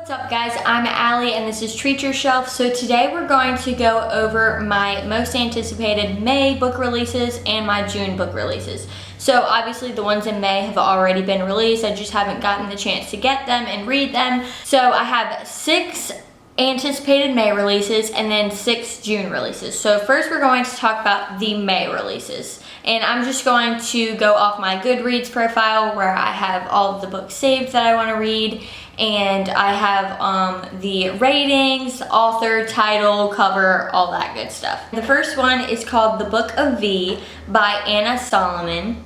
What's up guys, I'm Allie and this is Treat Your Shelf. So today we're going to go over my most anticipated May book releases and my June book releases. So obviously the ones in May have already been released, I just haven't gotten the chance to get them and read them. So I have 6 anticipated May releases and then 6 June releases. So first we're going to talk about the May releases. And I'm just going to go off my Goodreads profile where I have all of the books saved that I want to read. And I have the ratings, author, title, cover, all that good stuff. The first one is called The Book of V by Anna Solomon.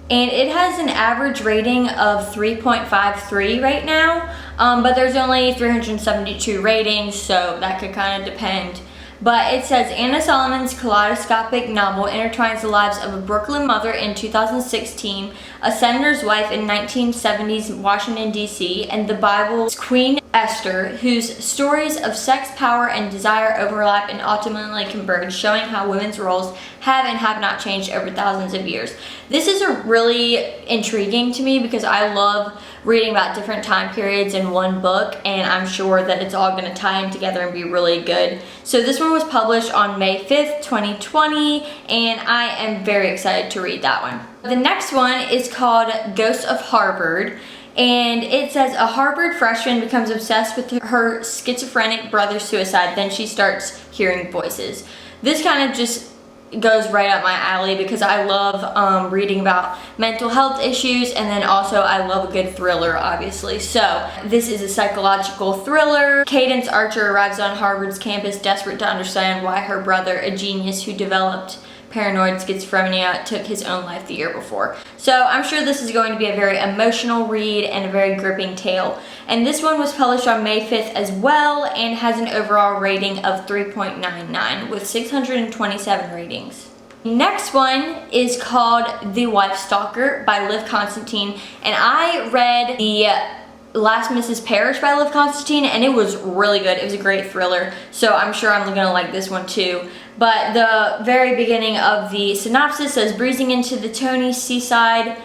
And it has an average rating of 3.53 right now, but there's only 372 ratings, so that could kind of depend. But it says, Anna Solomon's kaleidoscopic novel intertwines the lives of a Brooklyn mother in 2016, a senator's wife in 1970s Washington, D.C., and the Bible's Queen Esther, whose stories of sex, power, and desire overlap and ultimately converge, showing how women's roles have and have not changed over thousands of years. This is really intriguing to me because I love reading about different time periods in one book, and I'm sure that it's all going to tie in together and be really good. So this one was published on May 5th, 2020, and I am very excited to read that one. The next one is called Ghosts of Harvard, and it says a Harvard freshman becomes obsessed with her schizophrenic brother's suicide, then she starts hearing voices. This kind of just goes right up my alley because I love reading about mental health issues, and then also I love a good thriller, obviously. So this is a psychological thriller. Cadence Archer arrives on Harvard's campus desperate to understand why her brother, a genius who developed paranoid schizophrenia, took his own life the year before. So I'm sure this is going to be a very emotional read and a very gripping tale. And this one was published on May 5th as well and has an overall rating of 3.99 with 627 ratings. Next one is called The Wife Stalker by Liv Constantine, and I read The Last Mrs. Parrish by Liv Constantine, and it was really good. It was a great thriller, so I'm sure I'm gonna like this one too. But the very beginning of the synopsis says, breezing into the Tony seaside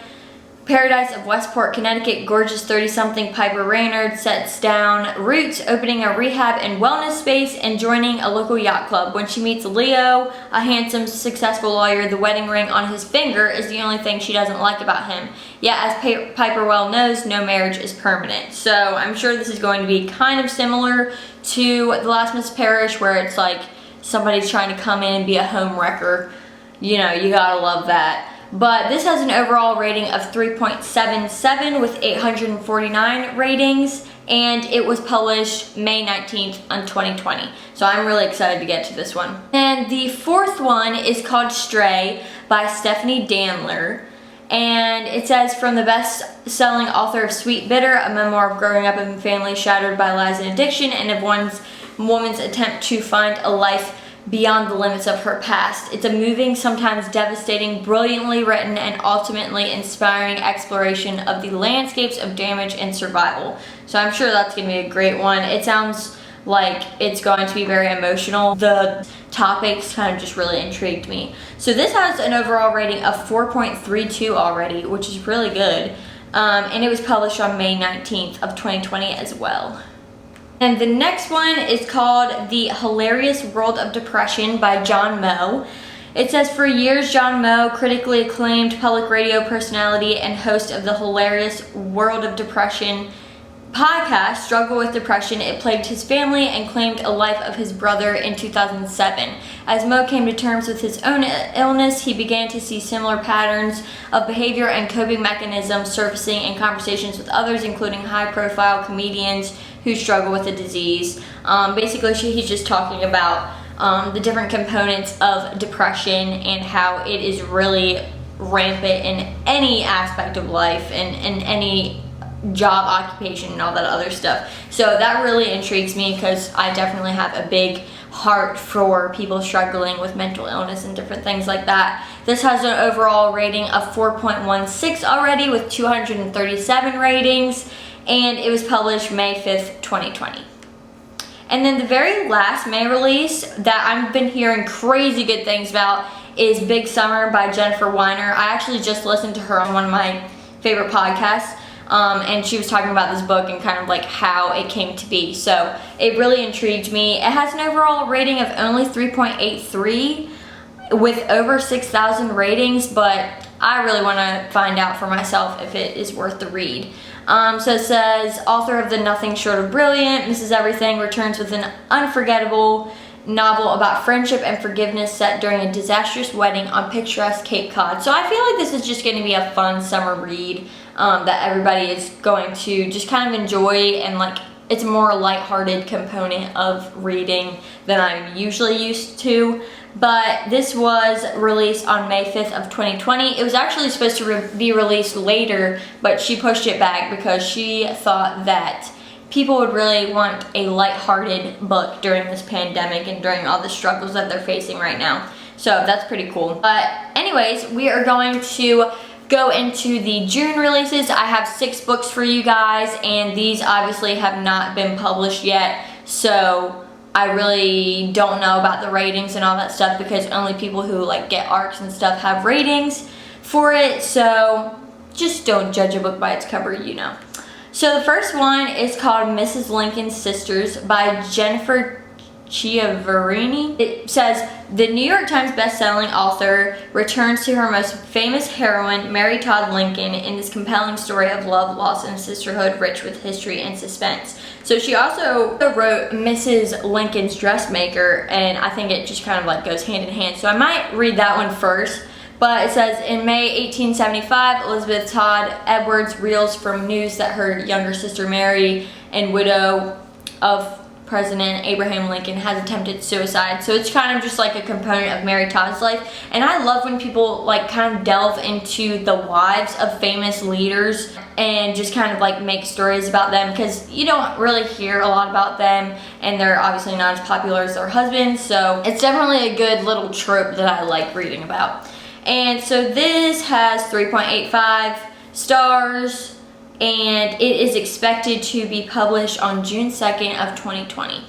paradise of Westport, Connecticut, gorgeous 30-something Piper Raynard sets down roots, opening a rehab and wellness space and joining a local yacht club. When she meets Leo, a handsome, successful lawyer, the wedding ring on his finger is the only thing she doesn't like about him. Yet, as Piper well knows, no marriage is permanent. So I'm sure this is going to be kind of similar to The Last Miss Parrish, where it's like somebody's trying to come in and be a home wrecker. You know, you gotta love that. But this has an overall rating of 3.77 with 849 ratings, and it was published May 19th on 2020. So I'm really excited to get to this one. And the fourth one is called Stray by Stephanie Danler. And it says, from the best-selling author of Sweet Bitter, a memoir of growing up in a family shattered by lies and addiction, and of woman's attempt to find a life beyond the limits of her past. It's a moving, sometimes devastating, brilliantly written, and ultimately inspiring exploration of the landscapes of damage and survival. So I'm sure that's going to be a great one. It sounds like it's going to be very emotional. The topics kind of just really intrigued me. So this has an overall rating of 4.32 already, which is really good. And it was published on May 19th of 2020 as well. And the next one is called The Hilarious World of Depression by John Moe. It says, for years, John Moe, critically acclaimed public radio personality and host of the Hilarious World of Depression podcast, struggled with depression. It plagued his family and claimed a life of his brother in 2007. As Moe came to terms with his own illness, he began to see similar patterns of behavior and coping mechanisms surfacing in conversations with others, including high-profile comedians who struggle with the disease. Basically, he's just talking about the different components of depression and how it is really rampant in any aspect of life and in any job, occupation, and all that other stuff. So that really intrigues me because I definitely have a big heart for people struggling with mental illness and different things like that. This has an overall rating of 4.16 already with 237 ratings, and it was published May 5th, 2020. And then the very last May release that I've been hearing crazy good things about is Big Summer by Jennifer Weiner. I actually just listened to her on one of my favorite podcasts. and she was talking about this book and kind of like how it came to be. So it really intrigued me. It has an overall rating of only 3.83 with over 6,000 ratings, but I really want to find out for myself if it is worth the read. So it says, author of the Nothing Short of Brilliant, Mrs. Everything returns with an unforgettable novel about friendship and forgiveness set during a disastrous wedding on picturesque Cape Cod. So I feel like this is just going to be a fun summer read that everybody is going to just kind of enjoy, and like it's a more lighthearted component of reading than I'm usually used to. But this was released on May 5th of 2020. It was actually supposed to be released later, but she pushed it back because she thought that people would really want a lighthearted book during this pandemic and during all the struggles that they're facing right now. So that's pretty cool. But anyways, we are going to go into the June releases. I have 6 books for you guys, and these obviously have not been published yet. So I really don't know about the ratings and all that stuff because only people who like get ARCs and stuff have ratings for it. So just don't judge a book by its cover, you know. So the first one is called Mrs. Lincoln's Sisters by Jennifer Chiaverini. It says, the New York Times best-selling author returns to her most famous heroine, Mary Todd Lincoln, in this compelling story of love, loss, and sisterhood rich with history and suspense. So she also wrote Mrs. Lincoln's Dressmaker, and I think it just kind of like goes hand in hand. So I might read that one first. But it says, in May 1875, Elizabeth Todd Edwards reels from news that her younger sister Mary, and widow of President Abraham Lincoln, has attempted suicide. So it's kind of just like a component of Mary Todd's life. And I love when people like kind of delve into the wives of famous leaders and just kind of like make stories about them, because you don't really hear a lot about them, and they're obviously not as popular as their husbands. So it's definitely a good little trope that I like reading about. And so this has 3.85 stars, and it is expected to be published on June 2nd of 2020.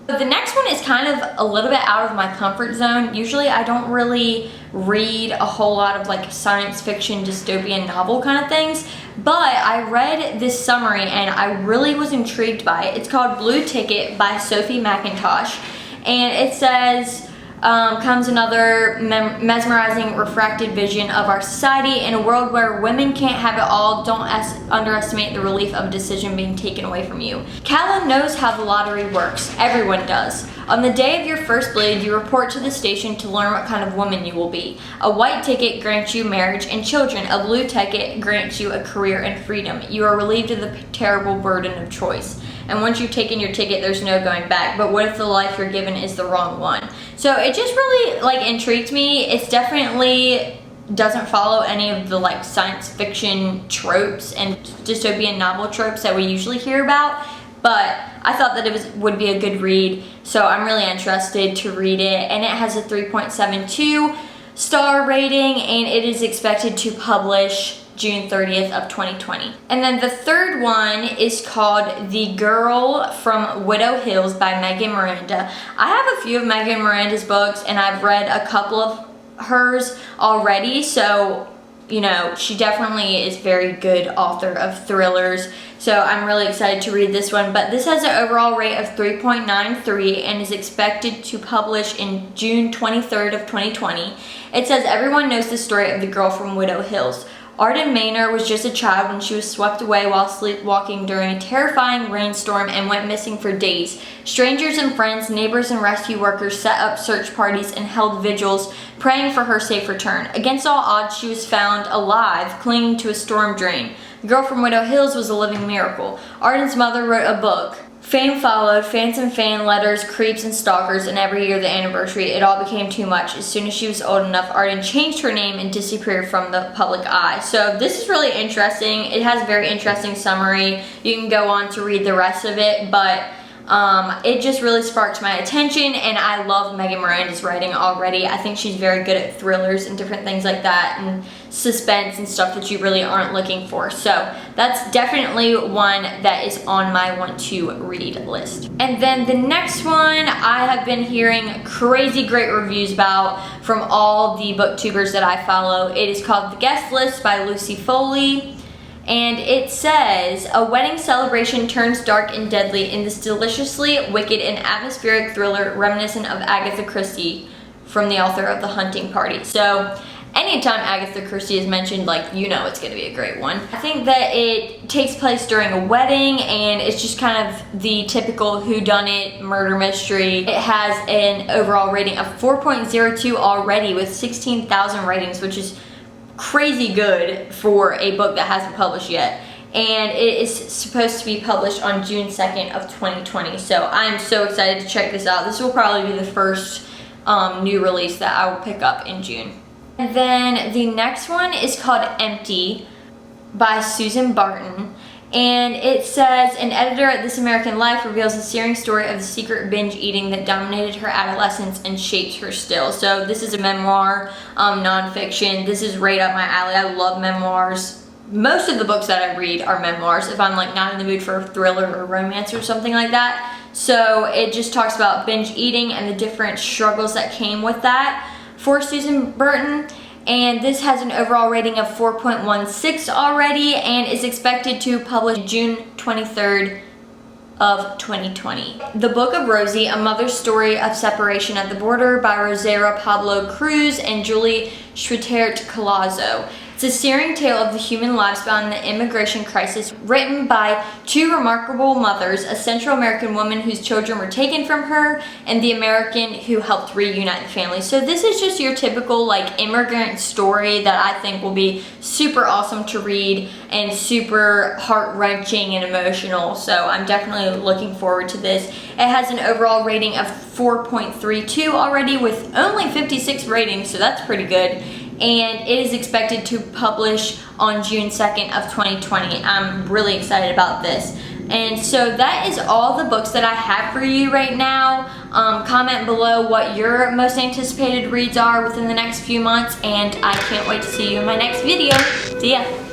The next one is kind of a little bit out of my comfort zone. Usually I don't really read a whole lot of like science fiction, dystopian novel kind of things, but I read this summary and I really was intrigued by it. It's called Blue Ticket by Sophie McIntosh, and it says, comes another mesmerizing, refracted vision of our society. In a world where women can't have it all, don't underestimate the relief of a decision being taken away from you. Calla knows how the lottery works. Everyone does. On the day of your first bleed, you report to the station to learn what kind of woman you will be. A white ticket grants you marriage and children. A blue ticket grants you a career and freedom. You are relieved of the terrible burden of choice. And once you've taken your ticket, there's no going back. But what if the life you're given is the wrong one? So it just really like intrigued me. It's definitely doesn't follow any of the like science fiction tropes and dystopian novel tropes that we usually hear about. But I thought that it would be a good read. So I'm really interested to read it. And it has a 3.72 star rating, and it is expected to publish June 30th of 2020. And then the third one is called The Girl from Widow Hills by Megan Miranda. I have a few of Megan Miranda's books, and I've read a couple of hers already, so you know, she definitely is very good author of thrillers. So I'm really excited to read this one. But this has an overall rate of 3.93 and is expected to publish in June 23rd of 2020. It says, everyone knows the story of the girl from Widow Hills. Arden Maynor was just a child when she was swept away while sleepwalking during a terrifying rainstorm and went missing for days. Strangers and friends, neighbors and rescue workers set up search parties and held vigils, praying for her safe return. Against all odds, she was found alive, clinging to a storm drain. The girl from Widow Hills was a living miracle. Arden's mother wrote a book. Fame followed, fans and fan letters, creeps and stalkers, and every year the anniversary, it all became too much. As soon as she was old enough, Arden changed her name and disappeared from the public eye. So this is really interesting. It has a very interesting summary. You can go on to read the rest of it, but it just really sparked my attention, and I love Megan Miranda's writing already. I think she's very good at thrillers and different things like that, and suspense and stuff that you really aren't looking for. So that's definitely one that is on my want to read list. And then the next one I have been hearing crazy great reviews about from all the booktubers that I follow. It is called The Guestlist by Lucy Foley. And it says, a wedding celebration turns dark and deadly in this deliciously wicked and atmospheric thriller reminiscent of Agatha Christie, from the author of The Hunting Party. So anytime Agatha Christie is mentioned, like, you know it's gonna be a great one. I think that it takes place during a wedding, and it's just kind of the typical whodunit murder mystery. It has an overall rating of 4.02 already with 16,000 ratings, which is crazy good for a book that hasn't published yet. And it is supposed to be published on June 2nd of 2020. So I'm so excited to check this out. This will probably be the first new release that I will pick up in June. And then the next one is called Empty by Susan Barton. And it says, an editor at This American Life reveals the searing story of the secret binge eating that dominated her adolescence and shapes her still. So this is a memoir, nonfiction. This is right up my alley. I love memoirs. Most of the books that I read are memoirs if I'm like not in the mood for a thriller or romance or something like that. So it just talks about binge eating and the different struggles that came with that for Susan Burton. And this has an overall rating of 4.16 already and is expected to publish June 23rd of 2020. The Book of Rosie, a mother's story of separation at the border by Rosera Pablo Cruz and Julie Schwittert-Collazo. It's a searing tale of the human lives beyond the immigration crisis, written by two remarkable mothers, a Central American woman whose children were taken from her, and the American who helped reunite the family. So this is just your typical like immigrant story that I think will be super awesome to read and super heart-wrenching and emotional. So I'm definitely looking forward to this. It has an overall rating of 4.32 already with only 56 ratings, so that's pretty good. And it is expected to publish on June 2nd of 2020. I'm really excited about this. And so that is all the books that I have for you right now. Comment below what your most anticipated reads are within the next few months, and I can't wait to see you in my next video. See ya.